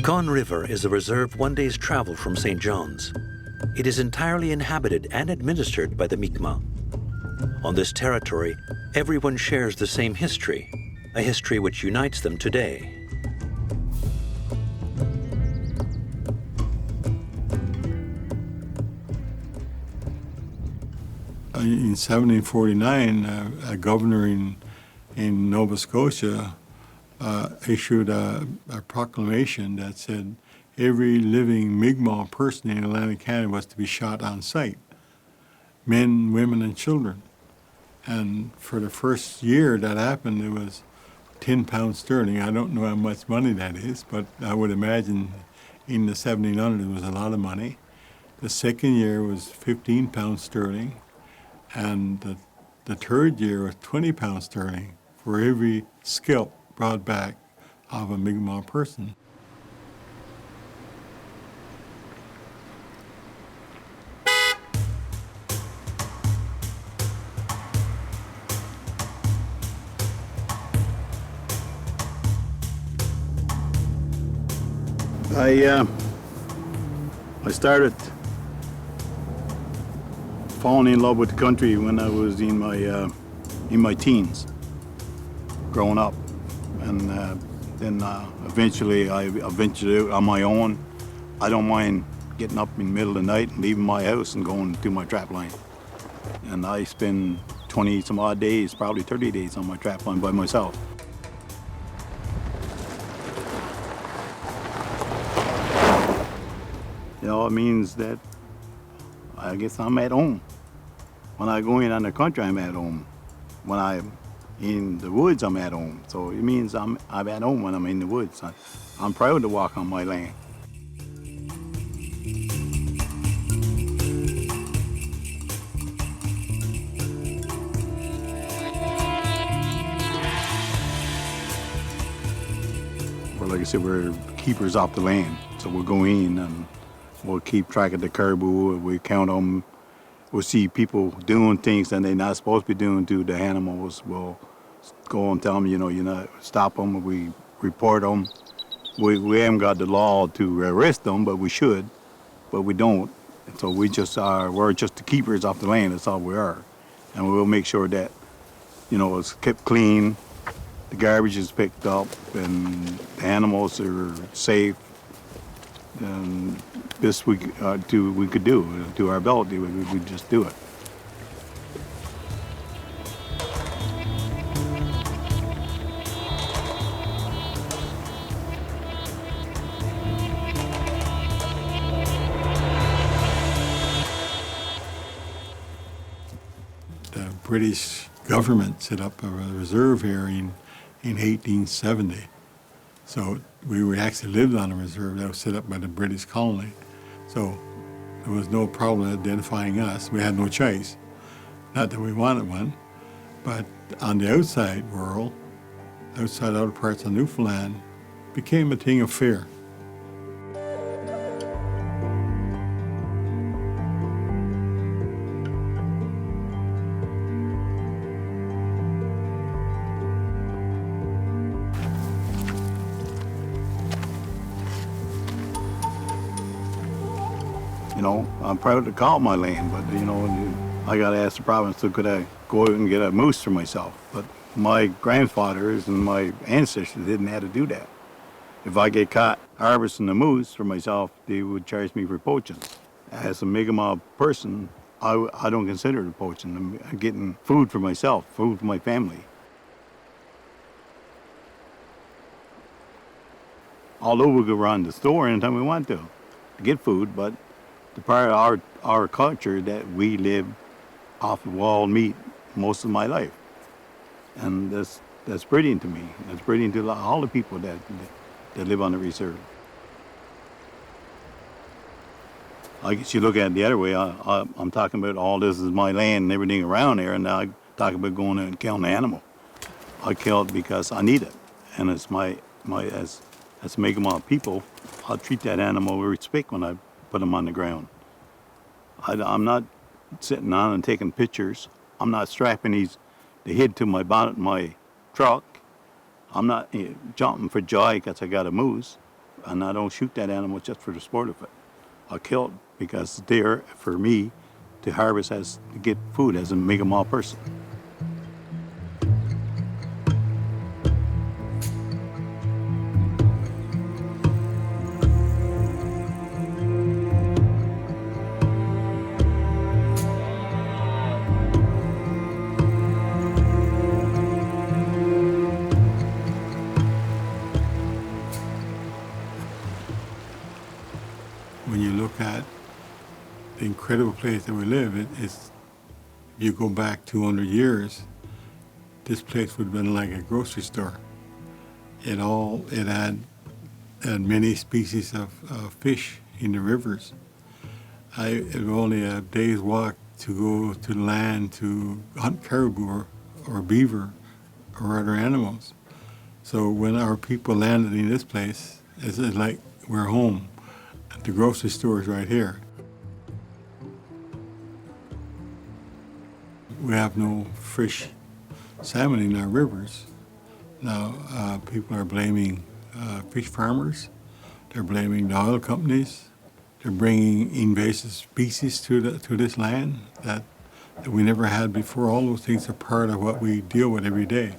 Conne River is a reserve one day's travel from St. John's. It is entirely inhabited and administered by the Migma. On this territory, everyone shares the same history, a history which unites them today. In 1749, a governor in Nova Scotia issued a proclamation that said every living Mi'kmaq person in Atlantic Canada was to be shot on sight, men, women, and children. And for the first year that happened, it was 10 pounds sterling. I don't know how much money that is, but I would imagine in the 1700s it was a lot of money. The second year was 15 pounds sterling, and the third year was 20 pounds sterling for every scalp brought back of a Mi'kmaq person. I started falling in love with the country when I was in my teens, growing up, and then eventually I ventured out on my own. I don't mind getting up in the middle of the night and leaving my house and going to my trap line. And I spend 20 some odd days, probably 30 days on my trap line by myself. You know, it means that I guess I'm at home. When I go in on the country, I'm at home. When I'm in the woods, I'm at home. So it means I'm at home when I'm in the woods. I'm proud to walk on my land. Well, like I said, we're keepers of the land. So we'll go in and we'll keep track of the caribou. We count them. We'll see people doing things that they're not supposed to be doing to the animals. We'll go and tell them, you know, you're not, stop them. We report them. We haven't got the law to arrest them, but we should, but we don't. And so we're just the keepers of the land. That's all we are. And we'll make sure that, you know, it's kept clean, the garbage is picked up, and the animals are safe. And this we could do to our ability. We just do it. The British government set up a reserve here in 1870. So we actually lived on a reserve that was set up by the British colony. So there was no problem identifying us. We had no choice. Not that we wanted one, but on the outside world, outside other parts of Newfoundland, became a thing of fear. You know, I'm proud to call my land, but, you know, I got to ask the province, so could I go out and get a moose for myself? But my grandfathers and my ancestors didn't have to do that. If I get caught harvesting a moose for myself, they would charge me for poaching. As a Mi'kmaq person, I don't consider it poaching. I'm getting food for myself, food for my family. Although we could run the store anytime we want to get food, but the part of our culture that we live off of wild meat most of my life. And that's brilliant to me. That's brilliant to all the people that live on the reserve. I guess you look at it the other way, I'm talking about all this is my land and everything around there, and now I'm talking about going out and killing an animal. I kill it because I need it. And it's as Mi'kmaq people, I'll treat that animal with respect when I put them on the ground. I'm not sitting on and taking pictures. I'm not strapping the head to my bonnet, my truck. I'm not jumping for joy because I got a moose. and I don't shoot that animal just for the sport of it. I kill it because it's there for me to harvest as to get food as a Migma person. When you look at the incredible place that we live, it's, you go back 200 years, this place would have been like a grocery store. It had many species of fish in the rivers. It was only a day's walk to go to the land to hunt caribou or beaver or other animals. So when our people landed in this place, it's like we're home. The grocery store is right here. We have no fresh salmon in our rivers. Now, people are blaming fish farmers. They're blaming the oil companies. They're bringing invasive species to this land that we never had before. All those things are part of what we deal with every day.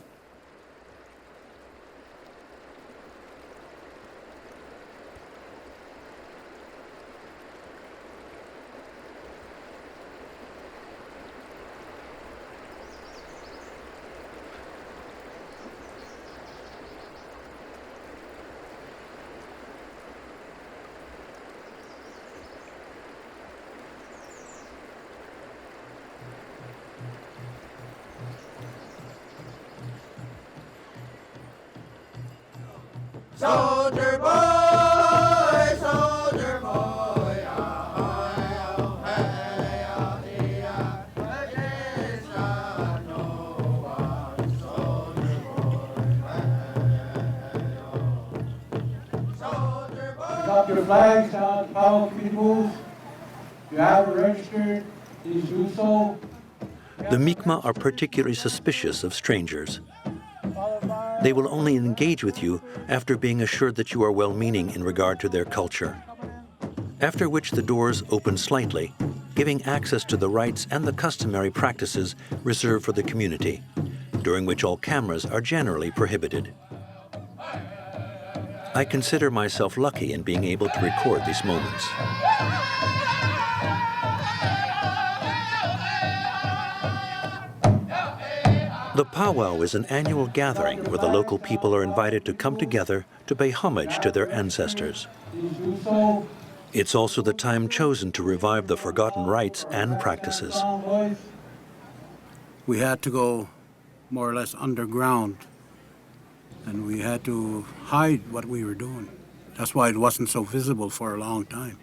Soldier boy, soldier boy, oh, hey, oh, yeah, but there's not no one. Soldier boy, hey, oh. Soldier boy. Pick up your flags down at the Power Committee booth. If you haven't registered, please do so. The Migma are particularly suspicious of strangers. They will only engage with you after being assured that you are well-meaning in regard to their culture. After which the doors open slightly, giving access to the rites and the customary practices reserved for the community, during which all cameras are generally prohibited. I consider myself lucky in being able to record these moments. The powwow is an annual gathering where the local people are invited to come together to pay homage to their ancestors. It's also the time chosen to revive the forgotten rites and practices. We had to go more or less underground, and we had to hide what we were doing. That's why it wasn't so visible for a long time.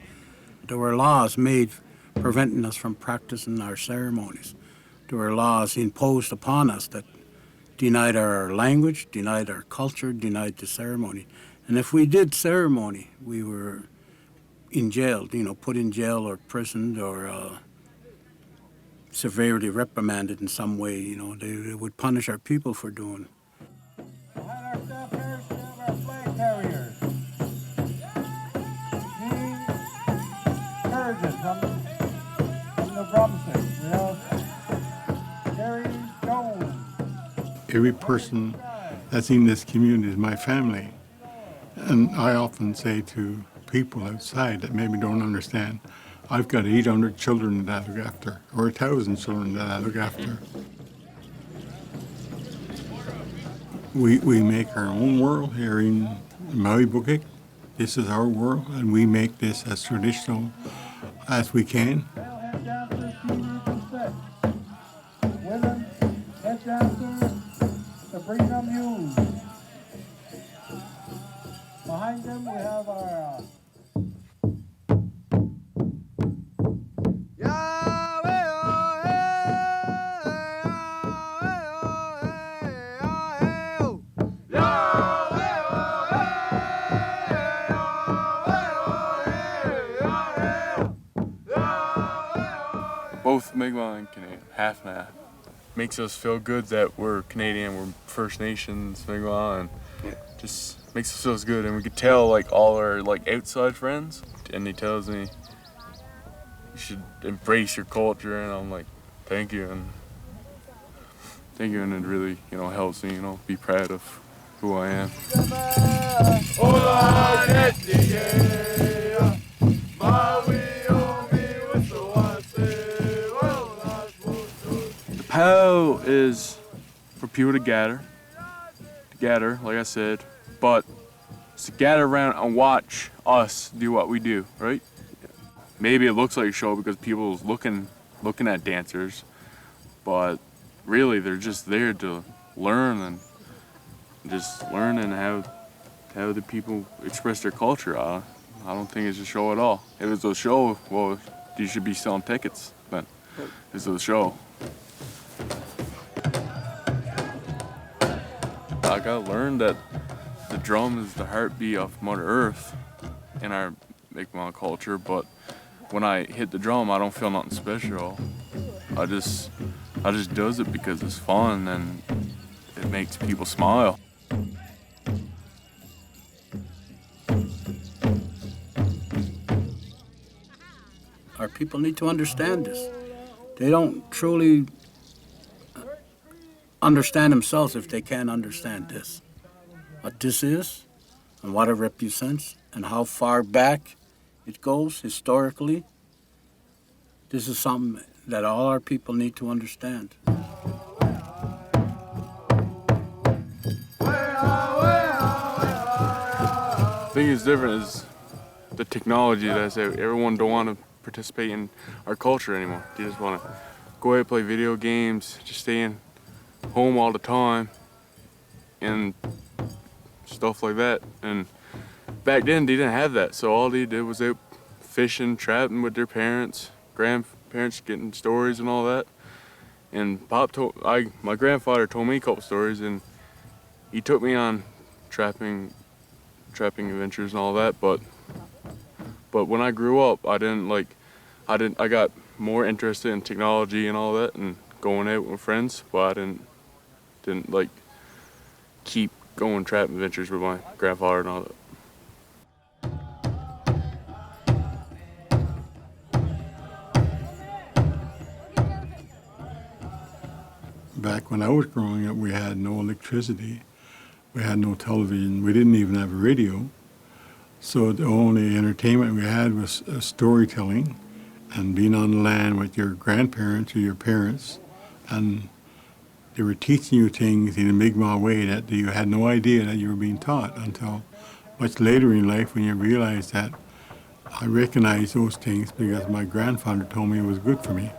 There were laws made preventing us from practicing our ceremonies. There were laws imposed upon us that denied our language, denied our culture, denied the ceremony. And if we did ceremony, we were in jail, put in jail or prisoned or severely reprimanded in some way. They would punish our people for doing. Behind our staff carriers, we have our flag carriers. Dean Sturgeon from New Brunswick. We have Gary Jones. Every person that's in this community is my family. And I often say to people outside that maybe don't understand, I've got 800 children that I look after, or 1,000 children that I look after. We make our own world here in Miawpukek. This is our world, and we make this as traditional as we can. Male head dancers, seniors, and sex. Women, head dancers, the Sabrina Muse. Behind them, we have our both Migma and Canadian, half and half. makes us feel good that we're Canadian, we're First Nations, Migma, and just makes us feel good. And we could tell like all our like outside friends, and he tells me you should embrace your culture, and I'm like, thank you, and it really, you know, helps me, you know, be proud of who I am. The POW is for people to gather, like I said, but it's to gather around and watch us do what we do, right? Maybe it looks like a show because people's looking at dancers, but really they're just there to learn and just learning how the people express their culture. I don't think it's a show at all. If it's a show, well, you should be selling tickets then. It's a show. I gotta learn that the drum is the heartbeat of Mother Earth in our Mi'kmaq culture, but when I hit the drum, I don't feel nothing special. I just does it because it's fun and it makes people smile. Our people need to understand this. They don't truly understand themselves if they can't understand this. What this is, and what it represents, and how far back it goes historically. This is something that all our people need to understand. The thing is different is the technology that I say everyone don't want to participate in our culture anymore. They just want to go out, play video games, just stay in home all the time and stuff like that. And back then they didn't have that, so all they did was out fishing, trapping with their parents, grandparents, getting stories and all that. And my grandfather told me a couple stories, and he took me on trapping adventures and all that. But when I grew up, I got more interested in technology and all that, and going out with friends. But I didn't like keep going trapping adventures with my grandfather and all that. Back when I was growing up, we had no electricity, we had no television, we didn't even have a radio. So the only entertainment we had was storytelling and being on the land with your grandparents or your parents, and they were teaching you things in a Mi'kmaq way that you had no idea that you were being taught until much later in life when you realize that I recognized those things because my grandfather told me it was good for me.